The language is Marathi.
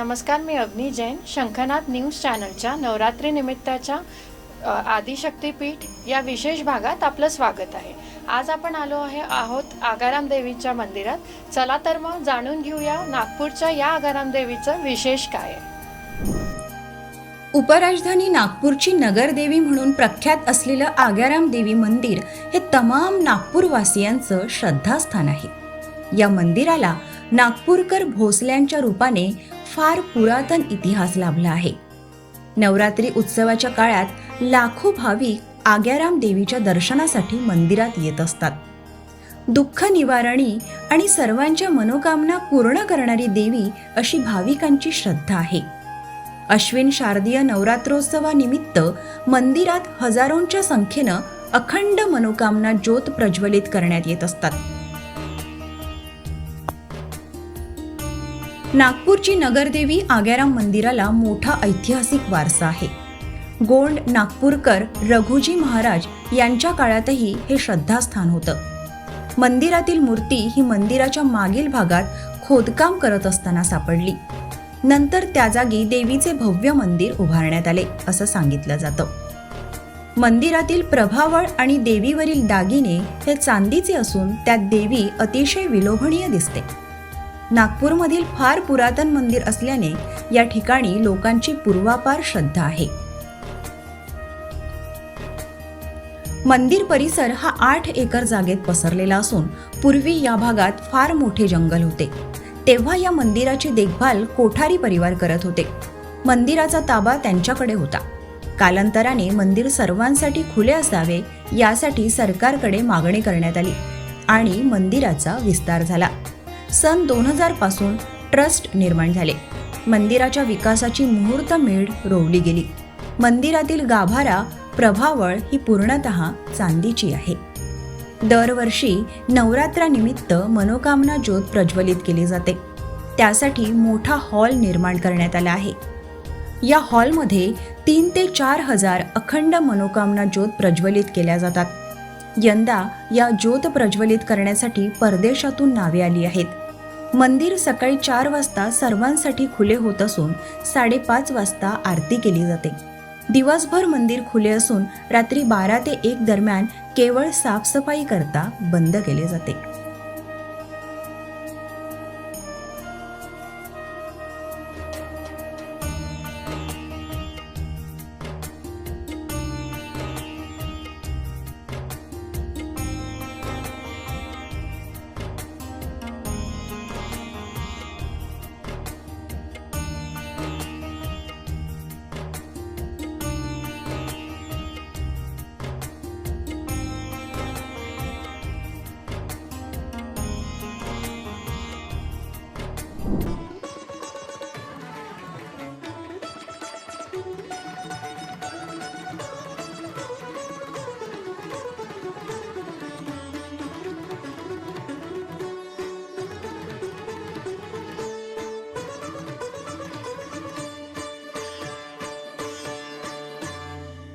नमस्कार, मी अग्नी जैन. शंखनाद न्यूज चॅनलच्या नवरात्री निमित्ताच्या आदिशक्तीपीठ या विशेष भागात आपलं स्वागत आहे. आज आपण आहोत आगाराम देवीच्या मंदिरात. चला तर मग जाणून घेऊया नागपूरच्या या आगाराम देवीचं विशेष काय आहे. उपराजधानी नागपूरची नगरदेवी म्हणून प्रख्यात असलेलं आगाराम देवी मंदिर हे तमाम नागपूरवासियांचं श्रद्धास्थान आहे. या मंदिराला नागपूरकर भोसल्यांच्या रूपाने फार पुरातन इतिहास लाभला आहे. नवरात्री उत्सवाच्या काळात लाखो भाविक आगाराम देवीच्या दर्शनासाठी मंदिरात येत असतात. दुःख निवारणी आणि सर्वांच्या मनोकामना पूर्ण करणारी देवी अशी भाविकांची श्रद्धा आहे. अश्विन शारदीय नवरात्रोत्सवानिमित्त मंदिरात हजारोंच्या संख्येनं अखंड मनोकामना ज्योत प्रज्वलित करण्यात येत असतात. नागपूरची नगरदेवी आगाराम मंदिराला मोठा ऐतिहासिक वारसा आहे. गोंड नागपूरकर रघुजी महाराज यांच्या काळातही हे श्रद्धास्थान होतं. मंदिरातील मूर्ती ही मंदिराच्या मागील भागात खोदकाम करत असताना सापडली. नंतर त्या जागी देवीचे भव्य मंदिर उभारण्यात आले असं सांगितलं जातं. मंदिरातील प्रभावळ आणि देवीवरील दागिने हे चांदीचे असून त्यात देवी अतिशय विलोभनीय दिसते. नागपूरमधील फार पुरातन मंदिर असल्याने या ठिकाणी लोकांची पूर्वापार श्रद्धा आहे. मंदिर परिसर हा 8 एकर जागेत पसरलेला असून पूर्वी या भागात फार मोठे जंगल होते. तेव्हा या मंदिराची देखभाल कोठारी परिवार करत होते. मंदिराचा ताबा त्यांच्याकडे होता. कालांतराने मंदिर सर्वांसाठी खुले असावे यासाठी सरकारकडे मागणी करण्यात आली आणि मंदिराचा विस्तार झाला. सन 2000 पासून ट्रस्ट निर्माण झाले. मंदिराच्या विकासाची मुहूर्तमेढ रोवली गेली. मंदिरातील गाभारा प्रभावळ ही पूर्णतः चांदीची आहे. दरवर्षी नवरात्रानिमित्त मनोकामना ज्योत प्रज्वलित केली जाते. त्यासाठी मोठा हॉल निर्माण करण्यात आला आहे. या हॉलमध्ये 3 ते 4 हजार अखंड मनोकामना ज्योत प्रज्वलित केल्या जातात. यंदा या ज्योत प्रज्वलित करण्यासाठी परदेशातून नावे आली आहेत. मंदिर सकाळी 4 वाजता सर्वांसाठी खुले होत असून 5:30 वाजता आरती केली जाते. दिवसभर मंदिर खुले असून रात्री 12 ते 1 दरम्यान केवळ साफसफाई करता बंद केले जाते.